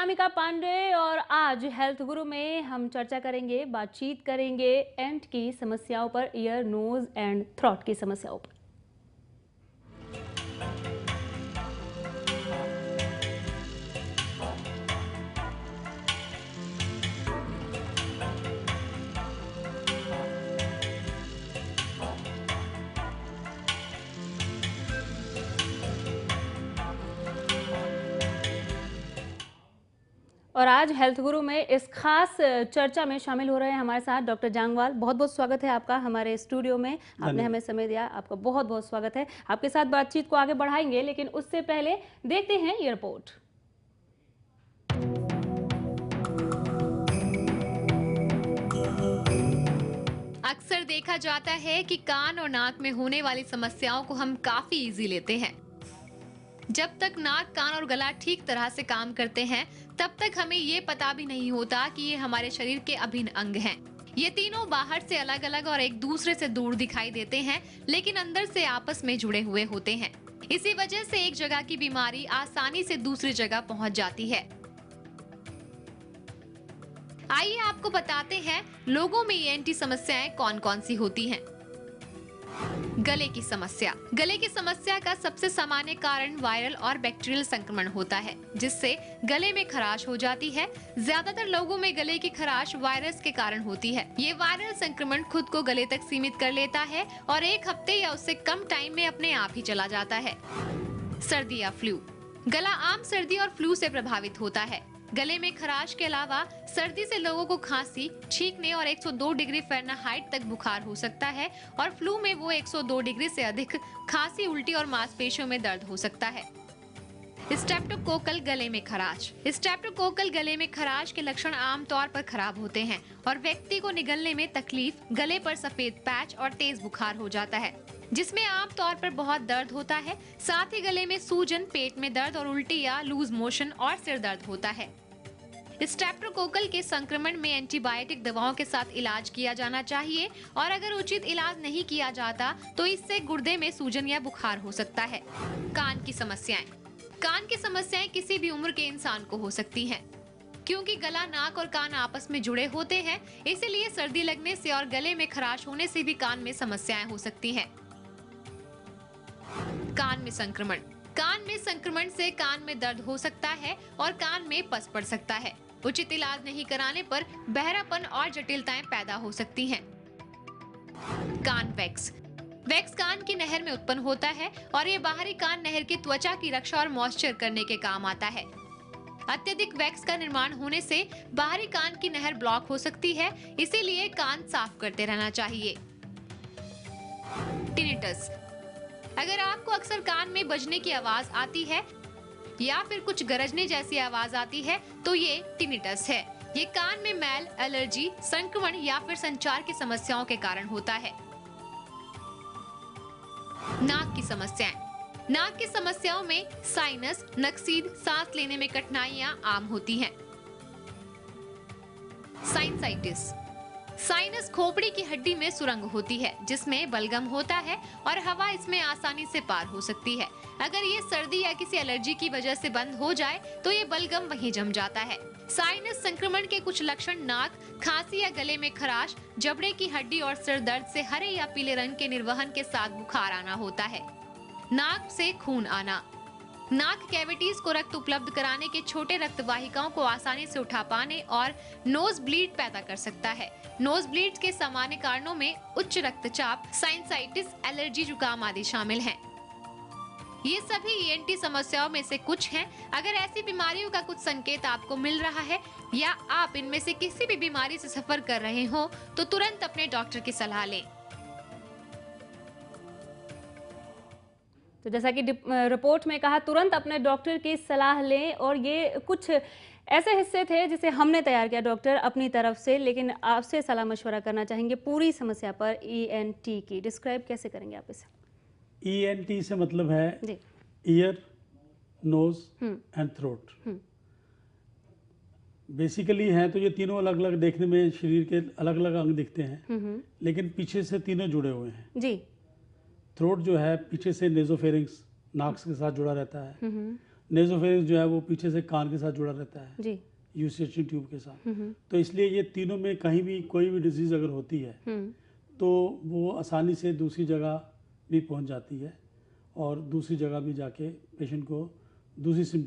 अनामिका पांडे और आज हेल्थ गुरु में हम चर्चा करेंगे, बातचीत करेंगे एंट की समस्याओं पर, ईयर, नोज एंड थ्रोट की समस्याओं पर। और आज हेल्थ गुरु में इस खास चर्चा में शामिल हो रहे हैं हमारे साथ डॉक्टर जांगवाल। बहुत बहुत स्वागत है आपका हमारे स्टूडियो में, आपने हमें समय दिया, आपका बहुत बहुत स्वागत है। आपके साथ बातचीत को आगे बढ़ाएंगे, लेकिन उससे पहले देखते हैं ये रिपोर्ट। अक्सर देखा जाता है कि कान और नाक में होने वाली समस्याओं को हम काफी इजी लेते हैं। जब तक नाक, कान और गला ठीक तरह से काम करते हैं, तब तक हमें ये पता भी नहीं होता कि ये हमारे शरीर के अभिन्न अंग हैं। ये तीनों बाहर से अलग अलग और एक दूसरे से दूर दिखाई देते हैं, लेकिन अंदर से आपस में जुड़े हुए होते हैं। इसी वजह से एक जगह की बीमारी आसानी से दूसरी जगह पहुंच जाती है। आइए आपको बताते हैं लोगों में ईएनटी समस्याएं कौन कौन सी होती हैं। गले की समस्या। गले की समस्या का सबसे सामान्य कारण वायरल और बैक्टीरियल संक्रमण होता है, जिससे गले में खराश हो जाती है। ज्यादातर लोगों में गले की खराश वायरस के कारण होती है। ये वायरल संक्रमण खुद को गले तक सीमित कर लेता है और एक हफ्ते या उससे कम टाइम में अपने आप ही चला जाता है। सर्दी या फ्लू। गला आम सर्दी और फ्लू से प्रभावित होता है। गले में खराश के अलावा सर्दी से लोगों को खांसी, छींकने और 102 डिग्री फ़ारेनहाइट तक बुखार हो सकता है और फ्लू में वो 102 डिग्री से अधिक खांसी, उल्टी और मांसपेशियों में दर्द हो सकता है। स्ट्रेप्टोकोकल गले में खराश। स्ट्रेप्टोकोकल गले में खराश के लक्षण आमतौर पर खराब होते हैं और व्यक्ति को निगलने में तकलीफ, गले पर सफेद पैच और तेज बुखार हो जाता है, जिसमें आमतौर पर बहुत दर्द होता है। साथ ही गले में सूजन, पेट में दर्द और उल्टी या लूज मोशन और सिर दर्द होता है। स्ट्रेप्टोकोकल के संक्रमण में एंटीबायोटिक दवाओं के साथ इलाज किया जाना चाहिए और अगर उचित इलाज नहीं किया जाता तो इससे गुर्दे में सूजन या बुखार हो सकता है। कान की समस्याएं। कान की समस्याएं किसी भी उम्र के इंसान को हो सकती हैं। क्योंकि गला, नाक और कान आपस में जुड़े होते हैं, इसीलिए सर्दी लगने से और गले में खराश होने से भी कान में समस्याएं हो सकती हैं। कान में संक्रमण। कान में संक्रमण से कान में दर्द हो सकता है और कान में पस पड़ सकता है। उचित इलाज नहीं कराने पर बहरापन और जटिलताएं पैदा हो सकती हैं। कान वैक्स। वैक्स कान की नहर में उत्पन्न होता है और ये बाहरी कान नहर की त्वचा की रक्षा और मॉइस्चर करने के काम आता है। अत्यधिक वैक्स का निर्माण होने से बाहरी कान की नहर ब्लॉक हो सकती है, इसीलिए कान साफ करते रहना चाहिए। टिनिटस। अगर आपको अक्सर कान में बजने की आवाज आती है या फिर कुछ गरजने जैसी आवाज आती है तो ये टिनिटस है। ये कान में मैल, एलर्जी, संक्रमण या फिर संचार की समस्याओं के कारण होता है। नाक की समस्याएं। नाक की समस्याओं में साइनस, नक्सीद, सांस लेने में कठिनाइयां आम होती हैं। साइनसाइटिस। साइनस खोपड़ी की हड्डी में सुरंग होती है जिसमें बलगम होता है और हवा इसमें आसानी से पार हो सकती है। अगर ये सर्दी या किसी एलर्जी की वजह से बंद हो जाए तो ये बलगम वहीं जम जाता है। साइनस संक्रमण के कुछ लक्षण नाक, खांसी या गले में खराश, जबड़े की हड्डी और सिर दर्द से हरे या पीले रंग के निर्वहन के साथ बुखार आना होता है। नाक से खून आना। नाक कैविटीज को रक्त उपलब्ध कराने के छोटे रक्त वाहिकाओं को आसानी से उठा पाने और नोज ब्लीड पैदा कर सकता है। नोज ब्लीड के सामान्य कारणों में उच्च रक्तचाप, साइनसाइटिस, एलर्जी, जुकाम आदि शामिल हैं। ये सभी ईएनटी समस्याओं में से कुछ हैं। अगर ऐसी बीमारियों का कुछ संकेत आपको मिल रहा है या आप इनमें से किसी भी बीमारी से सफर कर रहे हो तो तुरंत अपने डॉक्टर की सलाह लें। तो जैसा कि रिपोर्ट में कहा, तुरंत अपने डॉक्टर की सलाह लें। और ये कुछ ऐसे हिस्से थे जिसे हमने तैयार किया डॉक्टर अपनी तरफ से, लेकिन आपसे सलाह मशवरा करना चाहेंगे पूरी समस्या पर, ईएनटी की डिस्क्राइब कैसे करेंगे आप इसे? ईएनटी से मतलब है ear, nose and throat. Basically हैं तो ये तीनों अलग अलग देखने में शरीर के अलग अलग अंग दिखते हैं, लेकिन पीछे से तीनों जुड़े हुए हैं जी। थ्रोट जो है पीछे से नेजोफेरिंक्स, नाक के साथ जुड़ा रहता है। नेजोफेरिंक्स जो है वो पीछे से कान के साथ जुड़ा रहता है, जी। यूस्टेशन ट्यूब के साथ। तो इसलिए ये तीनों में कहीं भी कोई भी डिजीज़ अगर होती है तो वो आसानी से दूसरी जगह भी पहुंच जाती है और दूसरी जगह भी जाके पेशेंट को दूसरी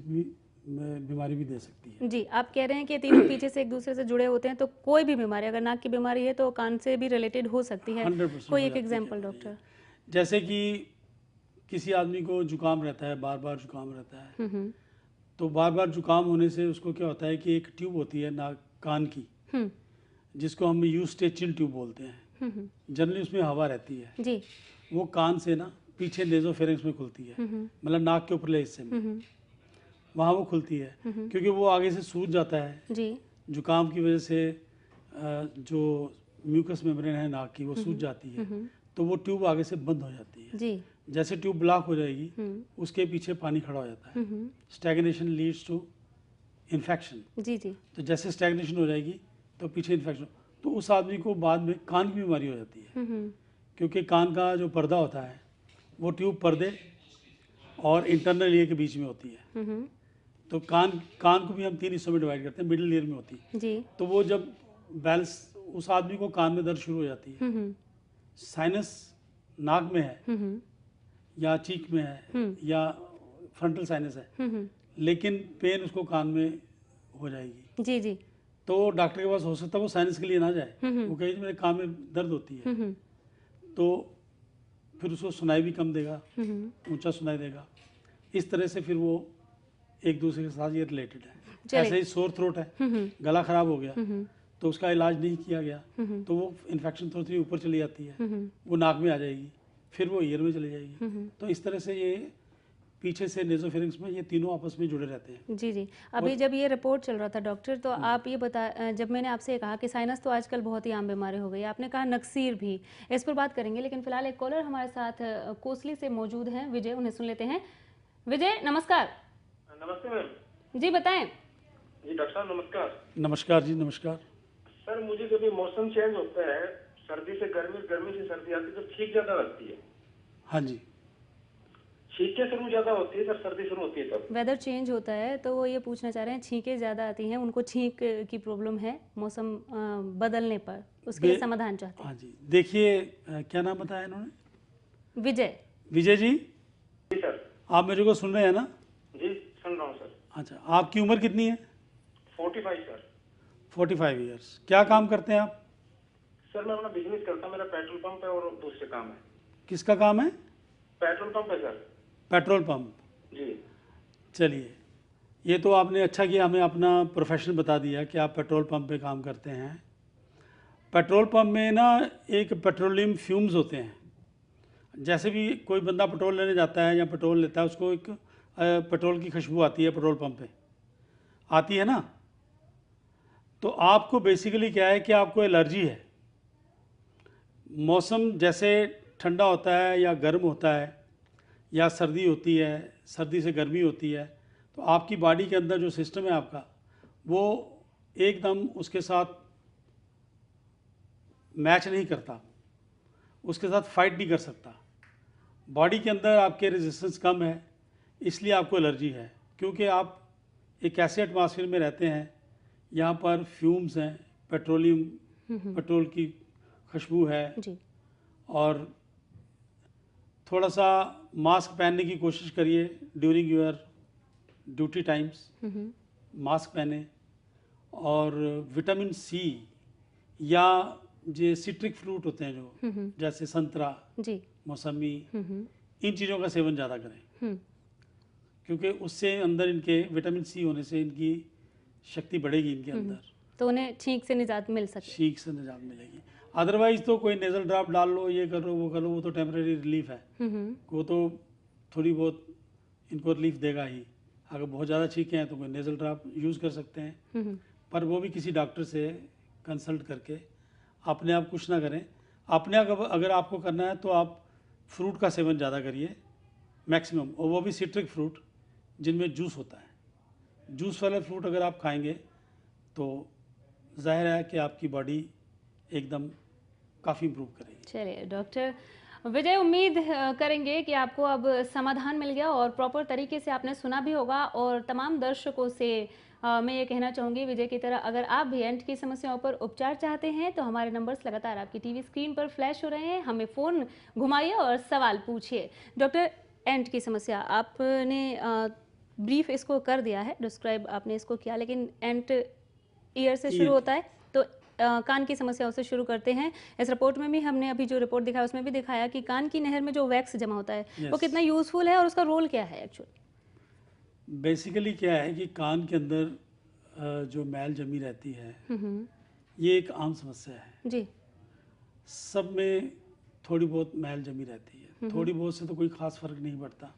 बीमारी भी दे सकती है। जी, आप कह रहे हैं कि ये तीनों पीछे से एक दूसरे से जुड़े होते हैं, तो कोई भी बीमारी, अगर नाक की बीमारी है तो कान से भी रिलेटेड हो सकती है। 100% कोई हो एक जाती है। Example doctor? जैसे कि किसी आदमी को जुकाम रहता है, बार बार जुकाम रहता है, तो बार बार जुकाम होने से उसको क्या होता है कि एक ट्यूब होती है नाक कान की, जिसको हम यूस्टेचियल ट्यूब बोलते हैं। जनरली उसमें हवा रहती है जी। वो कान से ना पीछे नेजोफेरिंक्स में खुलती है, मतलब नाक के ऊपरले हिस्से में वहाँ वो खुलती है, क्योंकि वो आगे से सूज जाता है जी। जुकाम की वजह से। जो म्यूकस मेम्ब्रेन है नाक की वो सूज जाती है, तो वो ट्यूब आगे से बंद हो जाती है। जी। जैसे ट्यूब ब्लॉक हो जाएगी उसके पीछे पानी खड़ा हो जाता है। Stagnation leads to infection. जी। जी। तो जैसे स्टैग्नेशन हो जाएगी तो पीछे इन्फेक्शन, तो उस आदमी को बाद में कान की बीमारी हो जाती है, क्योंकि कान का जो पर्दा होता है वो ट्यूब पर्दे और इंटरनल ईयर के बीच में होती है। तो कान को भी हम 3 हिस्सों में डिवाइड करते हैं, मिडिल ईयर में होती है जी। तो वो जब बैलेंस, उस आदमी को कान में दर्द शुरू हो जाती है, साइनस नाक में है या चीक में है या फ्रंटल साइनस है, लेकिन पेन उसको कान में हो जाएगी। जी। जी। तो डॉक्टर के पास हो सकता है वो साइनस के लिए ना जाए, वो कहे मेरे कान में दर्द होती है, तो फिर उसको सुनाई भी कम देगा, ऊंचा सुनाई देगा। इस तरह से फिर वो एक दूसरे के साथ ये रिलेटेड है। ऐसे ही सोर थ्रोट है, गला खराब हो गया तो उसका इलाज नहीं किया गया तो वो इन्फेक्शन थोड़ी ऊपर चली जाती है, वो नाक में आ जाएगी, फिर वो ईयर में चली जाएगी। तो इस तरह से ये पीछे से नेजोफेरिंक्स में ये तीनों आपस में जुड़े रहते हैं। जी। जी। अभी जब ये रिपोर्ट चल रहा था डॉक्टर, तो आप ये जब मैंने आपसे कहा कि साइनस तो आजकल बहुत ही आम बीमारी हो गई, आपने कहा नक्सीर भी, इस पर बात करेंगे, लेकिन फिलहाल एक कॉलर हमारे साथ कोसली से मौजूद हैं, विजय, उन्हें सुन लेते हैं। विजय, नमस्कार। नमस्ते मैम। जी, बताएं। जी डॉक्टर साहब नमस्कार। नमस्कार जी, नमस्कार। सर मुझे जब ये मौसम चेंज होता है, सर्दी से गर्मी, गर्मी से सर्दी आती है, तो छींक ज्यादा लगती है। हाँ जी, छींकें शुरू ज्यादा होती है सर, सर्दी शुरू होती है तब। वेदर चेंज होता है तो वो ये पूछना चाह रहे हैं, छींकें ज़्यादा आती हैं, उनको छींक की प्रॉब्लम है मौसम बदलने पर, उसके लिए समाधान चाहते हैं। हाँ जी। देखिए, क्या नाम बताया इन्होंने? विजय। विजय जी, जी सर। आप मेरे को सुन रहे हैं ना? जी सुन रहा हूँ सर। अच्छा, आपकी उम्र कितनी है? 45 सर। 45 ईयर्स। क्या काम करते हैं आप? सर मैं अपना बिजनेस करता हूँ, मेरा पेट्रोल पंप है और दूसरे काम है। किसका काम है? पेट्रोल पंप है सर। Petrol pump. जी। चलिए, ये तो आपने अच्छा किया, हमें अपना प्रोफेशन बता दिया कि आप पेट्रोल पंप पे काम करते हैं। पेट्रोल पंप में ना एक पेट्रोलियम फ्यूम्स होते हैं। जैसे भी कोई बंदा पेट्रोल लेने जाता है या पेट्रोल लेता है, उसको एक पेट्रोल की खुशबू आती है, पेट्रोल पंप पे आती है ना। तो आपको बेसिकली क्या है कि आपको एलर्जी है। मौसम जैसे ठंडा होता है या गर्म होता है या सर्दी होती है, सर्दी से गर्मी होती है, तो आपकी बॉडी के अंदर जो सिस्टम है आपका, वो एकदम उसके साथ मैच नहीं करता, उसके साथ फाइट नहीं कर सकता। बॉडी के अंदर आपके रेजिस्टेंस कम है, इसलिए आपको एलर्जी है, क्योंकि आप एक ऐसे एटमॉस्फेयर में रहते हैं, यहाँ पर फ्यूम्स हैं, पेट्रोलियम, पेट्रोल की खुशबू है जी। और थोड़ा सा मास्क पहनने की कोशिश करिए during your duty times, mask पहने। और विटामिन सी या जो सिट्रिक फ्रूट होते हैं जो, जैसे संतरा, जी। मौसमी, इन चीज़ों का सेवन ज़्यादा करें, क्योंकि उससे अंदर इनके विटामिन सी होने से इनकी शक्ति बढ़ेगी इनके अंदर, तो उन्हें छींक से निजात मिल सके। छींक से निजात मिलेगी। अदरवाइज तो कोई नेजल ड्रॉप डाल लो, ये कर लो, वो कर लो, वो तो टेम्परेरी रिलीफ है, वो तो थोड़ी बहुत इनको रिलीफ देगा ही। अगर बहुत ज़्यादा छींके हैं तो कोई नेजल ड्रॉप यूज़ कर सकते हैं, पर वो भी किसी डॉक्टर से कंसल्ट करके, अपने आप कुछ ना करें। अपने आप अगर आपको करना है तो आप फ्रूट का सेवन ज़्यादा करिए मैक्सिमम, और वो भी सिट्रिक फ्रूट जिनमें जूस होता है। जूस वाले फ्रूट अगर आप खाएंगे तो जाहिर है कि आपकी बॉडी एकदम काफ़ी इम्प्रूव करेगी। चलिए डॉक्टर, विजय, उम्मीद करेंगे कि आपको अब समाधान मिल गया और प्रॉपर तरीके से आपने सुना भी होगा। और तमाम दर्शकों से मैं ये कहना चाहूँगी, विजय की तरह अगर आप भी एंट की समस्याओं पर उपचार चाहते हैं तो हमारे नंबर्स लगातार आपकी टीवी स्क्रीन पर फ्लैश हो रहे हैं, हमें फ़ोन घुमाइए और सवाल पूछिए। डॉक्टर, एंट की समस्या आपने ब्रीफ इसको कर दिया है, डिस्क्राइब आपने इसको किया, लेकिन एंट ईयर से शुरू होता है, तो कान की समस्याओं से शुरू करते हैं। इस रिपोर्ट में भी हमने अभी जो रिपोर्ट दिखाया उसमें भी दिखाया कि कान की नहर में जो वैक्स जमा होता है वो कितना यूजफुल है और उसका रोल क्या है एक्चुअली। बेसिकली क्या है कि कान के अंदर जो मैल जमी रहती है ये एक आम समस्या है जी। सब में थोड़ी बहुत मैल जमी रहती है, थोड़ी बहुत से तो कोई खास फर्क नहीं पड़ता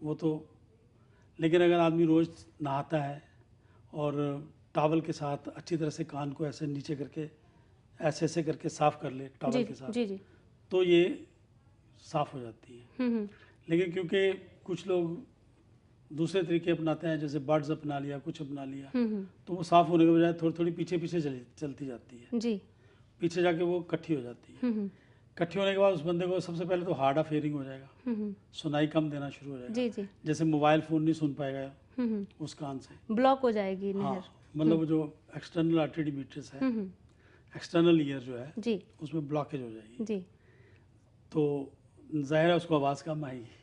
वो तो, लेकिन अगर आदमी रोज नहाता है और टॉवल के साथ अच्छी तरह से कान को ऐसे नीचे करके ऐसे ऐसे करके साफ कर ले टॉवल के साथ, जी। तो ये साफ हो जाती है। लेकिन क्योंकि कुछ लोग दूसरे तरीके अपनाते हैं, जैसे बर्ड्स अपना लिया, कुछ अपना लिया, तो वो साफ होने के बजाय थोड़ी थोड़ी पीछे पीछे चलती जाती है जी। पीछे जाके वो इकट्ठी हो जाती है। इकट्ठी होने के बाद उस बंदे को सबसे पहले तो हार्ड ऑफ हियरिंग हो जाएगा, सुनाई कम देना शुरू हो जाएगा। जी। जैसे मोबाइल फोन नहीं सुन पाएगा उस कान से, ब्लॉक हो जाएगी नहर। हाँ, मतलब जो एक्सटर्नल आर्टरी मीटर्स है, एक्सटर्नल ईयर जो है जी, उसमें ब्लॉकेज हो जाएगी जी। तो जाहिर है उसको आवाज़ कम आएगी।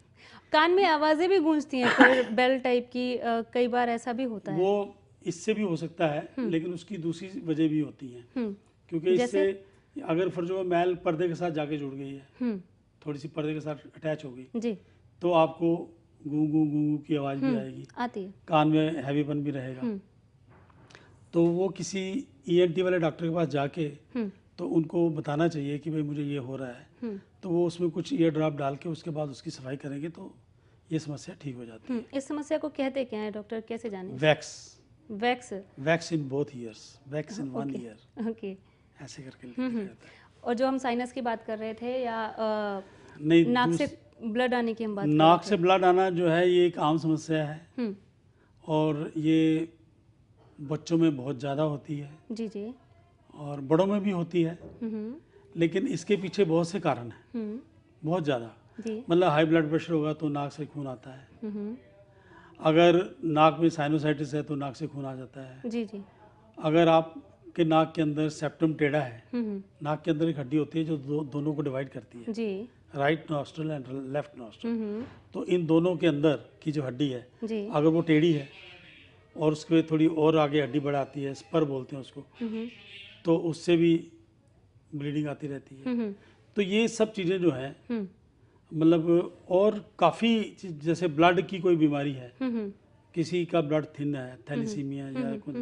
कान में आवाजें भी गूंजती हैं फिर बेल टाइप की, कई बार ऐसा भी होता है। वो इससे भी हो सकता है, लेकिन उसकी दूसरी वजह भी होती है, क्योंकि इससे अगर फर्जो मैल पर्दे के साथ जाके जुड़ गई है, थोड़ी सी पर्दे के साथ अटैच हो गई जी, तो आपको गूं गूं गूं गूं की आवाज़ भी आएगी, आती है। कान में हैवीपन भी रहेगा। तो वो किसी ईएनटी वाले डॉक्टर के पास जाके तो उनको बताना चाहिए कि भाई मुझे ये हो रहा है, तो वो उसमें कुछ ईयर ड्रॉप डाल के उसके बाद उसकी सफाई करेंगे तो ये समस्या ठीक हो जाती है। इस समस्या को कहते क्या है डॉक्टर, कैसे जाने? Wax wax in both years, wax in one year, okay. ऐसे करके लिखा जाता है। और जो हम साइनस की बात कर रहे थे या नहीं, नाक से ब्लड आने की हम बात नाक से ब्लड आना जो है ये एक आम समस्या है और ये बच्चों में बहुत ज़्यादा होती है जी जी, और बड़ों में भी होती है, लेकिन इसके पीछे बहुत से कारण हैं, बहुत ज़्यादा। मतलब हाई ब्लड प्रेशर होगा तो नाक से खून आता है, अगर नाक में साइनोसाइटिस है तो नाक से खून आ जाता है जी जी, अगर आपके नाक के अंदर सेप्टम टेढ़ा है, नाक के अंदर एक हड्डी होती है जो दोनों को डिवाइड करती है जी, right nostril and left nostril, तो इन दोनों के अंदर की जो हड्डी है जी, अगर वो टेढ़ी है और उसके थोड़ी और आगे हड्डी बढ़ाती है, स्पर बोलते हैं उसको, तो उससे भी ब्लीडिंग आती रहती है। तो ये सब चीज़ें जो है मतलब, और काफ़ी जैसे ब्लड की कोई बीमारी है, किसी का ब्लड थिन है, थैलीसीमिया या कुछ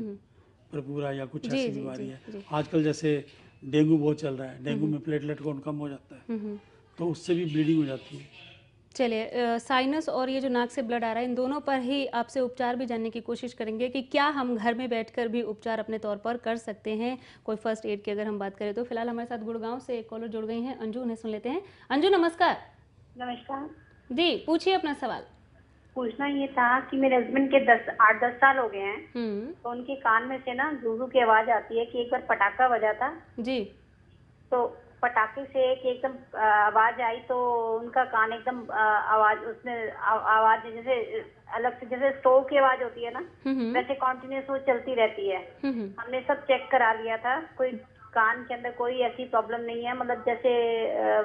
परपूरा या कुछ ऐसी बीमारी है, आजकल जैसे डेंगू बहुत चल रहा है, डेंगू में प्लेटलेट काउंट कम हो जाता है तो उससे भी ब्लीडिंग हो जाती है। चलिए, साइनस और ये जो नाक से ब्लड आ रहा है, इन दोनों पर ही आपसे उपचार भी जानने की कोशिश करेंगे कि क्या हम घर में बैठकर भी उपचार अपने तौर पर कर सकते हैं, कोई फर्स्ट एड की अगर हम बात करें तो। फिलहाल हमारे साथ गुड़गांव से एक कॉलर जुड़ गई हैं, अंजू, उन्हें सुन लेते हैं। अंजू नमस्कार। नमस्कार जी, पूछिए अपना सवाल। पूछना ये था कि मेरे हस्बैंड के 8-10 साल हो गए हैं, तो उनके कान में से ना जूजू की आवाज आती है कि एक बार पटाखा बजा था जी, तो पटाखे से एकदम आवाज आई तो उनका कान एकदम आवाज, उसमें आवाज जैसे अलग से जैसे स्टोव की आवाज होती है ना, वैसे कॉन्टिन्यूस वो चलती रहती है। हमने सब चेक करा लिया था, कोई कान के अंदर कोई ऐसी प्रॉब्लम नहीं है, मतलब जैसे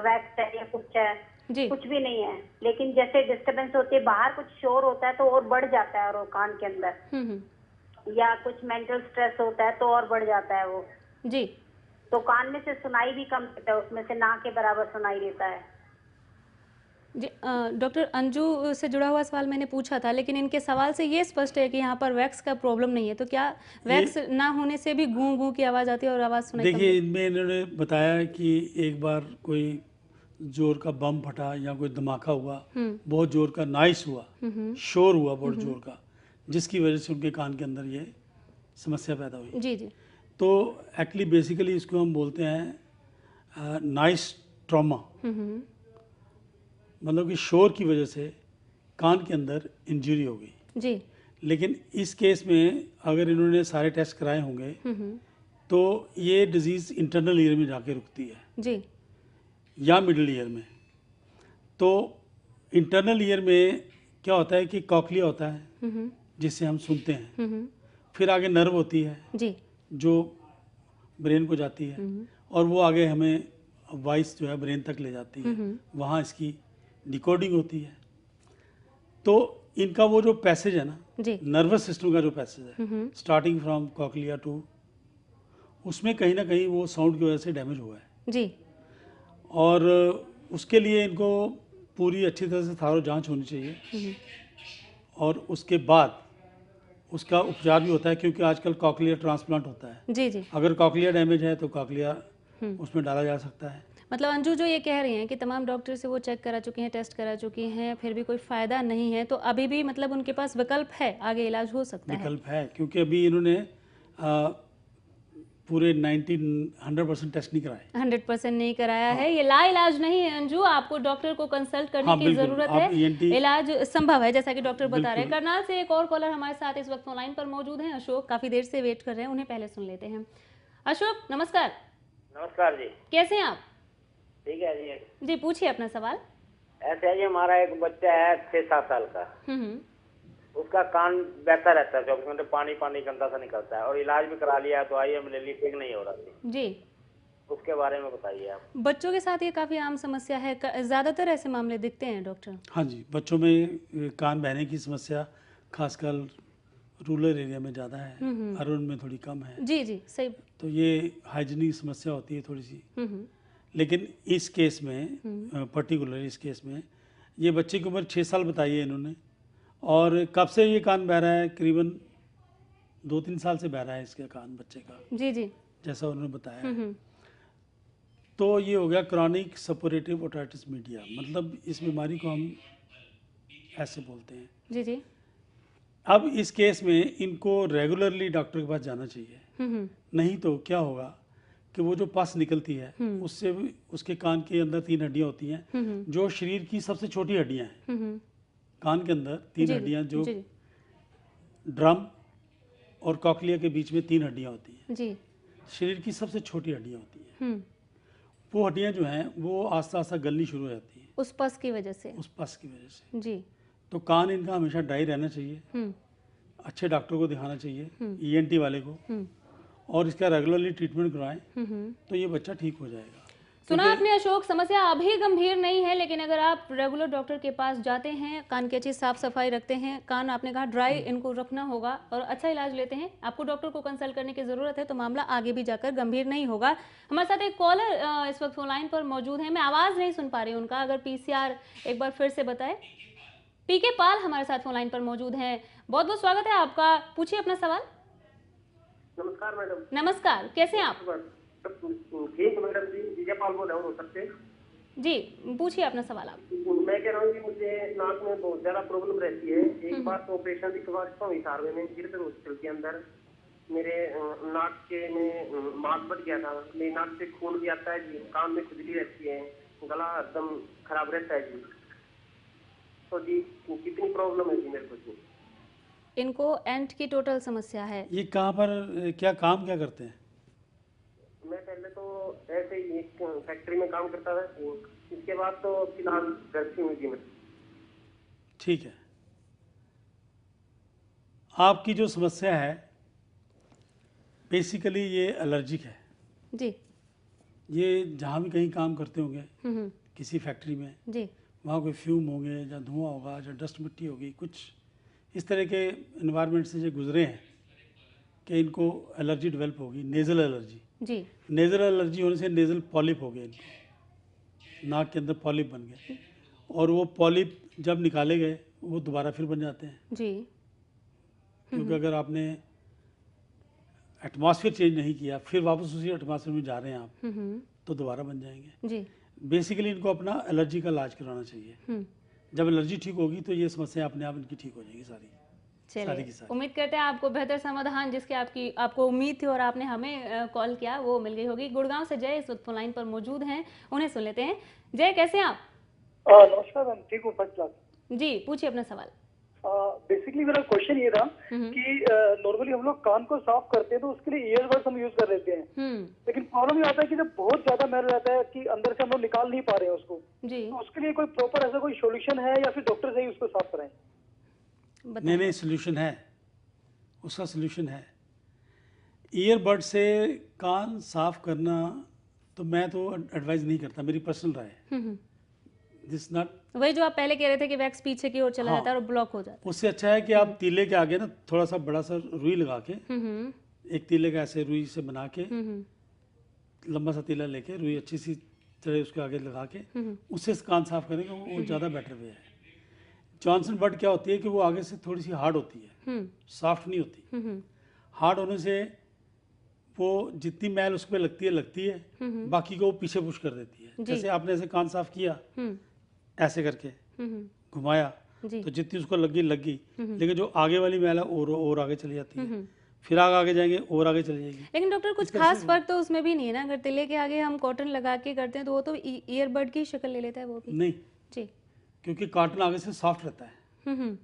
वैक्स है या कुछ है, कुछ भी नहीं है, लेकिन जैसे डिस्टरबेंस होती है, बाहर कुछ शोर होता है तो और बढ़ जाता है, और वो कान के अंदर या कुछ मेंटल स्ट्रेस होता है तो और बढ़ जाता है वो जी। तो कान में से सुनाई भी कम देता है, उसमें से ना के बराबर सुनाई देता है। जी, डॉक्टर, अंजू से जुड़ा हुआ सवाल मैंने पूछा था, लेकिन इनके सवाल से ये स्पष्ट है कि यहाँ पर वैक्स का प्रॉब्लम नहीं है, तो क्या वैक्स ना होने से भी गूं गूं की आवाज़ आती है और आवाज़ सुनाई? देखिए, इनमें इन्होंने बताया कि एक बार कोई जोर का बम फटा या कोई धमाका हुआ, बहुत जोर का नॉइस हुआ, शोर हुआ बहुत जोर का, जिसकी वजह से उनके कान के अंदर ये समस्या पैदा हुई। जी जी। तो एक्चुअली बेसिकली इसको हम बोलते हैं नॉइस ट्रॉमा, मतलब कि शोर की वजह से कान के अंदर इंजरी हो गई जी। लेकिन इस केस में अगर इन्होंने सारे टेस्ट कराए होंगे तो ये डिजीज़ इंटरनल ईयर में जाके रुकती है जी, या मिडिल ईयर में, तो इंटरनल ईयर में क्या होता है कि कॉकलिया होता है जिससे हम सुनते हैं, फिर आगे नर्व होती है जी जो ब्रेन को जाती है, और वो आगे हमें वॉइस जो है ब्रेन तक ले जाती है, वहाँ इसकी डिकोडिंग होती है। तो इनका वो जो पैसेज है ना, जी नर्वस सिस्टम का जो पैसेज है स्टार्टिंग फ्रॉम कॉकलिया टू, उसमें कहीं ना कहीं वो साउंड की वजह से डैमेज हुआ है। जी और उसके लिए इनको पूरी अच्छी तरह से थारो जांच होनी चाहिए, और उसके बाद उसका उपचार भी होता है, क्योंकि आजकल कॉकलिया ट्रांसप्लांट होता है। जी जी अगर कॉकलिया डैमेज है तो कॉकलिया उसमें डाला जा सकता है। मतलब अंजू जो ये कह रही हैं कि तमाम डॉक्टर से वो चेक करा चुकी हैं, टेस्ट करा चुकी हैं, फिर भी कोई फ़ायदा नहीं है, तो अभी भी मतलब उनके पास विकल्प है, आगे इलाज हो सकता है। विकल्प है, क्योंकि अभी इन्होंने पूरे 100% टेस्ट नहीं कराए। 100% नहीं कराया है, ये लाइलाज नहीं है अंजू, आपको डॉक्टर को कंसल्ट करने हाँ, की बिल्कुल, जरूरत आप है, ENT इलाज संभव है जैसा कि डॉक्टर बता रहे हैं। बिल्कुल। करनाल से एक और कॉलर हमारे साथ इस वक्त ऑनलाइन पर मौजूद हैं, अशोक, काफी देर से वेट कर रहे हैं, उन्हें पहले सुन लेते हैं। अशोक नमस्कार। नमस्कार जी। कैसे हैं आप? ठीक है जी। जी पूछिए अपना सवाल। ऐसे है जी, हमारा एक बच्चा है 6-7 साल का, उसका कान बहता रहता है, 24 घंटे पानी पानी गंदा सा निकलता है, और इलाज भी करा लिया, दवाई हम ले ली, ठीक नहीं हो रहा थी जी। उसके बारे में बताइए आप। बच्चों के साथ ये काफी आम समस्या है, ज्यादातर ऐसे मामले दिखते हैं डॉक्टर। हाँ जी, बच्चों में कान बहने की समस्या खासकर रूरल एरिया में ज़्यादा है, अर्बन में थोड़ी कम है। जी जी सही। तो ये हाइजीनिक समस्या होती है थोड़ी सी। लेकिन इस केस में पर्टिकुलर इस केस में ये बच्चे की उम्र 6 साल बताई है इन्होंने, और कब से ये कान बह रहा है? करीबन 2-3 साल से बह रहा है इसका कान बच्चे का, जी जी जैसा उन्होंने बताया है। तो ये हो गया क्रॉनिक सपोरेटिव ओटाइटिस मीडिया, मतलब इस बीमारी को हम ऐसे बोलते हैं। जी जी। अब इस केस में इनको रेगुलरली डॉक्टर के पास जाना चाहिए, नहीं तो क्या होगा कि वो जो पस निकलती है उससे भी उसके कान के अंदर 3 हड्डियां होती हैं जो शरीर की सबसे छोटी हड्डियां हैं। कान के अंदर 3 हड्डियां जो ड्रम और कॉकलिया के बीच में 3 हड्डियां होती हैं, जी शरीर की सबसे छोटी हड्डियां होती हैं। वो हड्डियां जो हैं वो आस्ता आस्ता गलनी शुरू हो जाती हैं उस पस की वजह से। उस पस की वजह से। जी। तो कान इनका हमेशा ड्राई रहना चाहिए, अच्छे डॉक्टर को दिखाना चाहिए, ENT वाले को, और इसका रेगुलरली ट्रीटमेंट करवाएं तो ये बच्चा ठीक हो जाएगा। सुना आपने अशोक, समस्या अभी गंभीर नहीं है, लेकिन अगर आप रेगुलर डॉक्टर के पास जाते हैं, कान की अच्छी साफ सफाई रखते हैं, कान आपने कहा ड्राई इनको रखना होगा, और अच्छा इलाज लेते हैं, आपको डॉक्टर को कंसल्ट करने की जरूरत है, तो मामला आगे भी जाकर गंभीर नहीं होगा। हमारे साथ एक कॉलर इस वक्त ऑनलाइन पर मौजूद है, मैं आवाज नहीं सुन पा रही उनका, अगर PCR एक बार फिर से बताए। PK पाल हमारे साथ ऑनलाइन पर मौजूद हैं, बहुत बहुत स्वागत है आपका, पूछिए अपना सवाल। नमस्कार मैडम। नमस्कार, कैसे हैं आप? ठीक मैडम जी, विजय पाल बोल रहा हूँ सकते। जी पूछिए अपना सवाल आप। मैं कह रहा हूँ कि मुझे नाक में बहुत ज्यादा प्रॉब्लम रहती है। एक बार तो ऑपरेशन दिखवा चुका हूँ हिसार में, गिरधर हॉस्पिटल के अंदर। मेरे नाक के में मांस बढ़ गया था, मेरी नाक से खून भी आता है जी, कान में खुजली रहती है, गला एकदम खराब रहता है जी। तो जी कितनी प्रॉब्लम है जी मेरे को जी? इनको एंट की टोटल समस्या है। ये कहाँ पर क्या काम क्या करते हैं? मैं पहले तो ऐसे ही एक फैक्ट्री में काम करता था, इसके बाद तो फिलहाल घर से हुई जी मैं। ठीक है, आपकी जो समस्या है बेसिकली ये एलर्जिक है जी। ये जहाँ भी कहीं काम करते होंगे किसी फैक्ट्री में, जी वहाँ कोई फ्यूम होंगे या धुआं होगा या डस्ट मिट्टी होगी, कुछ इस तरह के एनवायरनमेंट से जो गुजरे हैं कि इनको एलर्जी डेवलप होगी, नेज़ल एलर्जी। जी। नेज़ल एलर्जी होने से नेज़ल पॉलिप हो गए, इनको नाक के अंदर पॉलिप बन गए, और वो पॉलिप जब निकाले गए वो दोबारा फिर बन जाते हैं जी। क्योंकि अगर आपने एटमॉस्फेयर चेंज नहीं किया फिर वापस उसी एटमॉस्फेयर में जा रहे हैं आप तो दोबारा बन जाएंगे। जी। बेसिकली इनको अपना एलर्जी का इलाज करवाना चाहिए। जब एलर्जी ठीक होगी तो ये समस्या अपने आप इनकी ठीक हो जाएगी सारी की सारी। उम्मीद करते हैं आपको बेहतर समाधान जिसके आपको उम्मीद थी और आपने हमें कॉल किया वो मिल गई होगी। गुड़गांव से जय इस वक्त लाइन पर मौजूद हैं, उन्हें सुन लेते हैं। जय कैसे हैं आप? नमस्कार मैम, ठीक हूँ, फर्स्ट क्लास। जी पूछिए अपना सवाल। बेसिकली मेरा क्वेश्चन ये था कि नॉर्मली हम लोग कान को साफ करते हैं तो उसके लिए ईयरबड्स हम यूज कर लेते हैं, लेकिन प्रॉब्लम ये आता है कि जब बहुत ज्यादा मैल रहता है कि अंदर से हम लोग निकाल नहीं पा रहे हैं उसको, जी तो उसके लिए कोई प्रॉपर ऐसा कोई सॉल्यूशन है या फिर डॉक्टर से ही उसको साफ कराएं? नहीं नहीं, सोल्यूशन है, उसका सोल्यूशन है। ईयरबड से कान साफ करना तो मैं तो एडवाइस नहीं करता, मेरी पर्सनल राय है। दिस नॉट, वही जो आप पहले कह रहे थे कि वैक्स पीछे की ओर चला हाँ, जाता है और ब्लॉक हो जाता उससे अच्छा है कि आप तीले के आगे ना थोड़ा सा बड़ा सा रुई लगा के, है। एक तीले का ऐसे रुई से बना के, लंबा सा तीला लेके रुई अच्छी सी तरह उसके आगे लगा के उससे कान साफ करेंगे, वो ज़्यादा बेटर वे है। जॉनसन बड क्या होती है कि वो आगे से थोड़ी सी हार्ड होती है, सॉफ्ट नहीं होती। हार्ड होने से वो जितनी मैल उस पर लगती है, बाकी को वो पीछे पुश कर देती है। जैसे आपने ऐसे कान साफ किया ऐसे करके घुमाया तो जितनी उसको लगी लेकिन जो आगे वाली मैल है और आगे चली जाती है, फिर आगे जाएंगे और आगे चली जाएगी। लेकिन डॉक्टर कुछ खास फर्क तो उसमें भी नहीं है ना? अगर तिले के आगे हम कॉटन लगा के करते हैं तो वो तो ईयरबड की शक्ल ले लेता है वो भी। नहीं जी, क्योंकि कॉटन आगे से सॉफ्ट रहता है।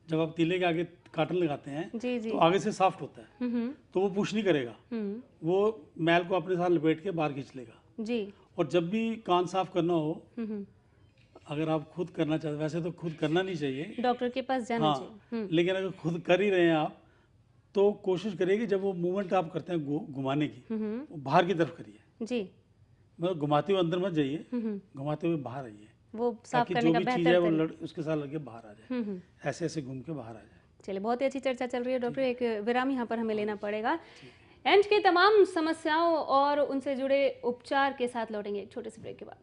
जब आप तीले के आगे कॉटन लगाते हैं जी जी तो आगे से सॉफ्ट होता है, तो वो पुश नहीं करेगा, वो मैल को अपने साथ लपेट के बाहर खींच लेगा। जी। और जब भी कान साफ करना हो, अगर आप खुद करना चाहते, वैसे तो खुद करना नहीं चाहिए, डॉक्टर के पास जाना हाँ, चाहिए। लेकिन अगर खुद कर ही रहे हैं आप तो कोशिश करिए कि जब वो मूवमेंट आप करते हैं घुमाने की, वो बाहर की तरफ करिए। जी, मतलब घुमाते हुए अंदर मत जाइए, घुमाते हुए बाहर आइए, वो साफ ताकि करने जो का भी चीज़ बेहतर है वो तरीका। उसके साथ लगे बाहर आ जाए, ऐसे ऐसे घूम के बाहर आ जाए। चलिए, बहुत ही अच्छी चर्चा चल रही है डॉक्टर। एक विराम यहाँ पर हमें लेना पड़ेगा। एंड के तमाम समस्याओं और उनसे जुड़े उपचार के साथ लौटेंगे एक छोटे से ब्रेक के बाद।